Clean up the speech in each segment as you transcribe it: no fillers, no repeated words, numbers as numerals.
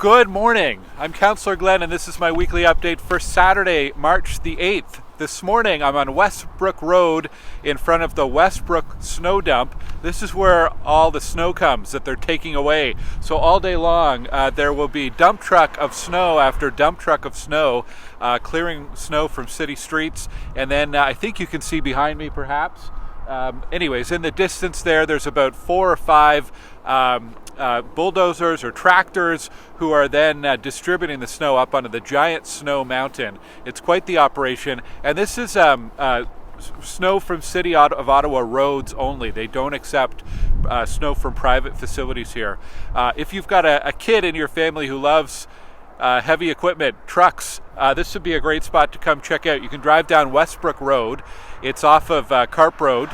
Good morning. I'm Councillor Glen, and this is my weekly update for Saturday, March the 8th. This morning, I'm on Westbrook Road in front of the Westbrook Snow Dump. This is where all the snow comes that they're taking away. So all day long, there will be dump truck of snow after dump truck of snow, clearing snow from city streets. And then I think you can see behind me, perhaps. Anyways, in the distance there's about 4 or 5 bulldozers or tractors who are then distributing the snow up onto the giant snow mountain. It's quite the operation, and this is snow from City of Ottawa roads only. They don't accept snow from private facilities here. If you've got a kid in your family who loves heavy equipment, trucks, this would be a great spot to come check out. You can drive down Westbrook Road. It's off of Carp Road,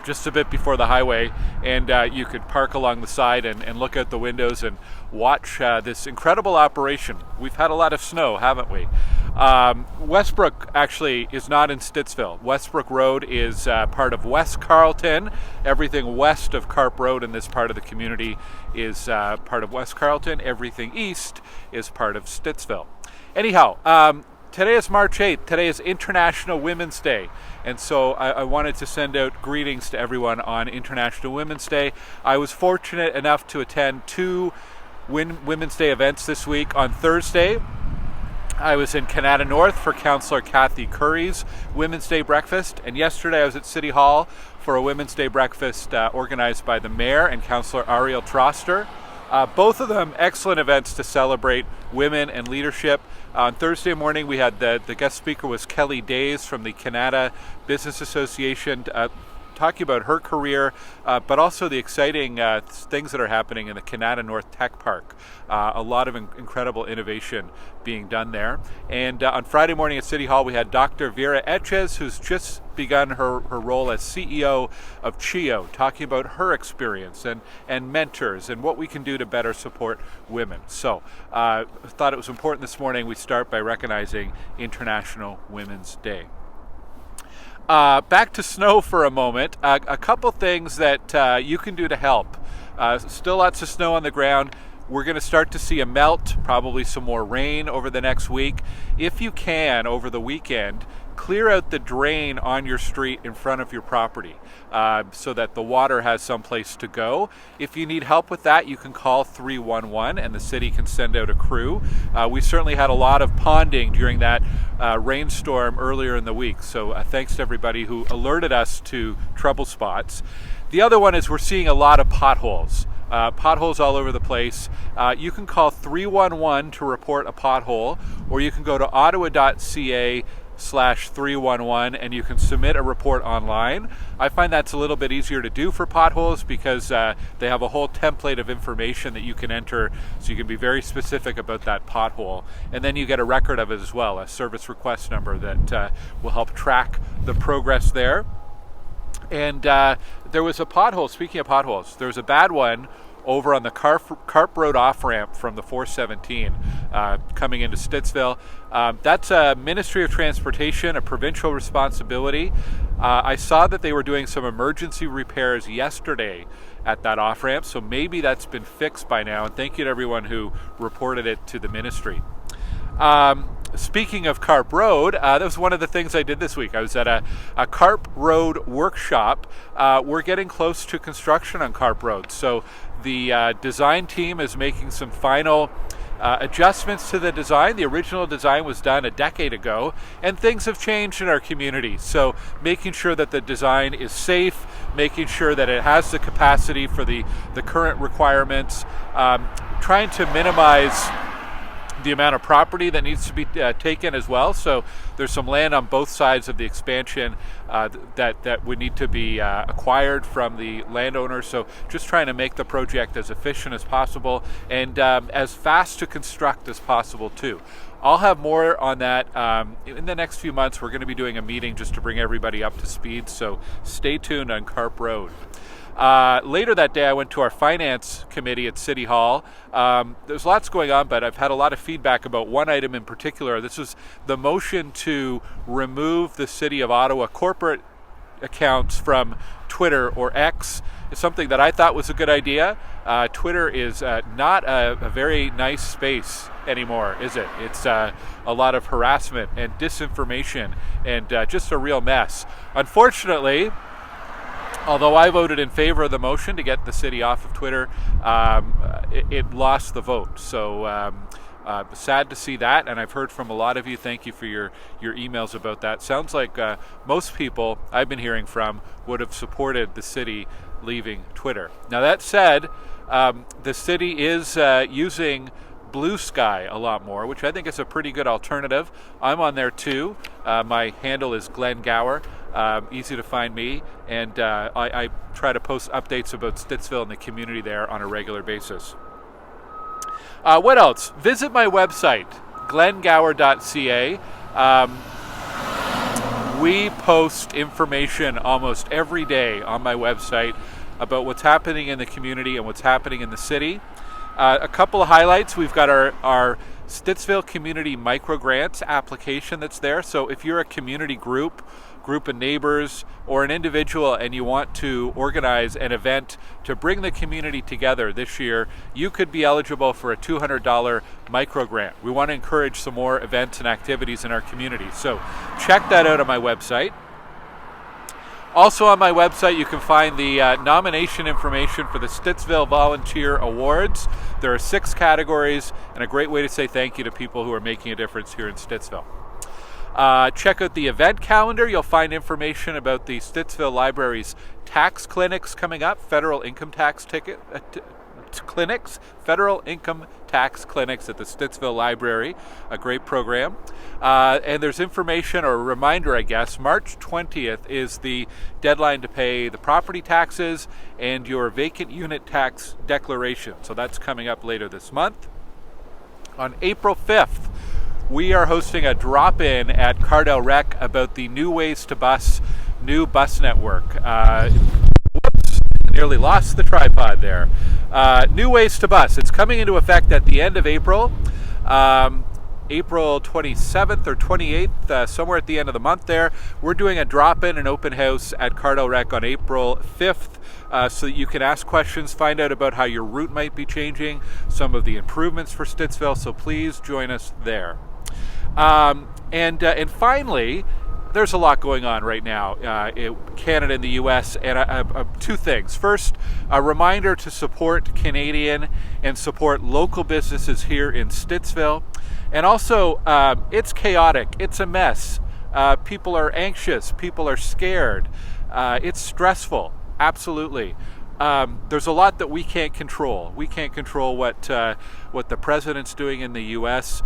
just a bit before the highway, and you could park along the side and look out the windows and watch this incredible operation. We've had a lot of snow, haven't we? Westbrook actually is not in Stittsville. Westbrook Road is part of West Carleton. Everything west of Carp Road in this part of the community is part of West Carleton. Everything east is part of Stittsville. Anyhow, today is March 8th. Today is International Women's Day. And so I wanted to send out greetings to everyone on International Women's Day. I was fortunate enough to attend 2 Women's Day events this week. On Thursday, I was in Canada North for Councillor Kathy Curry's Women's Day breakfast. And yesterday I was at City Hall for a Women's Day breakfast organized by the Mayor and Councillor Ariel Troster. Both of them excellent events to celebrate women and leadership. On Thursday morning, we had the guest speaker was Kelly Days from the Canada Business Association, talking about her career, but also the exciting things that are happening in the Canada North Tech Park. A lot of incredible innovation being done there. And on Friday morning at City Hall, we had Dr. Vera Etches, who's just begun her role as CEO of CHIO, talking about her experience and mentors and what we can do to better support women. So I thought it was important this morning we start by recognizing International Women's Day. Back to snow for a moment. A couple things that you can do to help. Still lots of snow on the ground. We're going to start to see a melt, probably some more rain over the next week. If you can, over the weekend, clear out the drain on your street in front of your property so that the water has someplace to go. If you need help with that, you can call 311 and the city can send out a crew. We certainly had a lot of ponding during that rainstorm earlier in the week, so thanks to everybody who alerted us to trouble spots. The other one is we're seeing a lot of potholes. Potholes all over the place. You can call 311 to report a pothole, or you can go to ottawa.ca/311 and you can submit a report online. I find that's a little bit easier to do for potholes because they have a whole template of information that you can enter, so you can be very specific about that pothole, and then you get a record of it as well, a service request number that will help track the progress there. And there was a pothole, speaking of potholes, there was a bad one over on the Carp Road off-ramp from the 417 coming into Stittsville. That's a Ministry of Transportation, a provincial responsibility. I saw that they were doing some emergency repairs yesterday at that off-ramp, so maybe that's been fixed by now, and thank you to everyone who reported it to the ministry. Speaking of Carp Road, that was one of the things I did this week. I was at a Carp Road workshop. We're getting close to construction on Carp Road, so the design team is making some final adjustments to the design. The original design was done a decade ago, and things have changed in our community. So making sure that the design is safe, making sure that it has the capacity for the current requirements, trying to minimize the amount of property that needs to be taken as well. So there's some land on both sides of the expansion that would need to be acquired from the landowners. So just trying to make the project as efficient as possible and as fast to construct as possible too. I'll have more on that in the next few months. We're going to be doing a meeting just to bring everybody up to speed. So stay tuned on Carp Road. Later that day, I went to our finance committee at City Hall. There's lots going on, but I've had a lot of feedback about one item in particular. This was the motion to remove the City of Ottawa corporate accounts from Twitter or X something that I thought was a good idea. Twitter is not a very nice space anymore, is it? It's a lot of harassment and disinformation and just a real mess. Unfortunately, although I voted in favor of the motion to get the city off of Twitter, it lost the vote. So sad to see that, and I've heard from a lot of you. Thank you for your emails about that. Sounds like most people I've been hearing from would have supported the city leaving Twitter. Now that said, the city is using Blue Sky a lot more, which I think is a pretty good alternative. I'm on there too. My handle is Glen Gower. Easy to find me, and I try to post updates about Stittsville and the community there on a regular basis. What else? Visit my website, glengower.ca. We post information almost every day on my website about what's happening in the community and what's happening in the city. A couple of highlights. We've got our Stittsville Community Microgrants application that's there. So if you're a community group of neighbors, or an individual, and you want to organize an event to bring the community together this year, you could be eligible for a $200 microgrant. We want to encourage some more events and activities in our community. So check that out on my website. Also on my website, you can find the nomination information for the Stittsville Volunteer Awards. There are 6 categories, and a great way to say thank you to people who are making a difference here in Stittsville. Check out the event calendar. You'll find information about the Stittsville Library's tax clinics coming up, federal income tax clinics, federal income tax clinics at the Stittsville Library, a great program. And there's information, or a reminder, I guess, March 20th is the deadline to pay the property taxes and your vacant unit tax declaration. So that's coming up later this month. On April 5th, we are hosting a drop-in at Cardell Rec about the new ways to bus, new bus network. Whoops, nearly lost the tripod there. New ways to bus. It's coming into effect at the end of April. April 27th or 28th, somewhere at the end of the month there. We're doing a drop-in and open house at Cardell Rec on April 5th. So that you can ask questions, find out about how your route might be changing, some of the improvements for Stittsville. So please join us there. And finally, there's a lot going on right now in Canada and the U.S. And 2 things. First, a reminder to support Canadian and support local businesses here in Stittsville. And also, it's chaotic. It's a mess. People are anxious. People are scared. It's stressful. Absolutely. There's a lot that we can't control. We can't control what the president's doing in the U.S.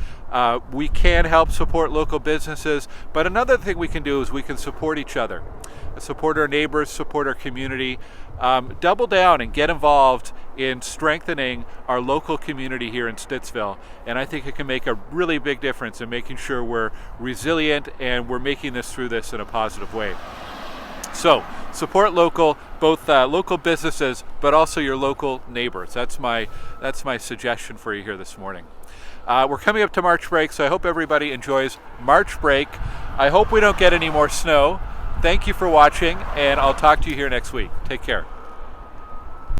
We can help support local businesses, but another thing we can do is we can support each other, support our neighbors, support our community, double down and get involved in strengthening our local community here in Stittsville. And I think it can make a really big difference in making sure we're resilient and we're making this through this in a positive way. So support local, both local businesses, but also your local neighbors. That's my suggestion for you here this morning. We're coming up to March break, so I hope everybody enjoys March break. I hope we don't get any more snow. Thank you for watching, and I'll talk to you here next week. Take care.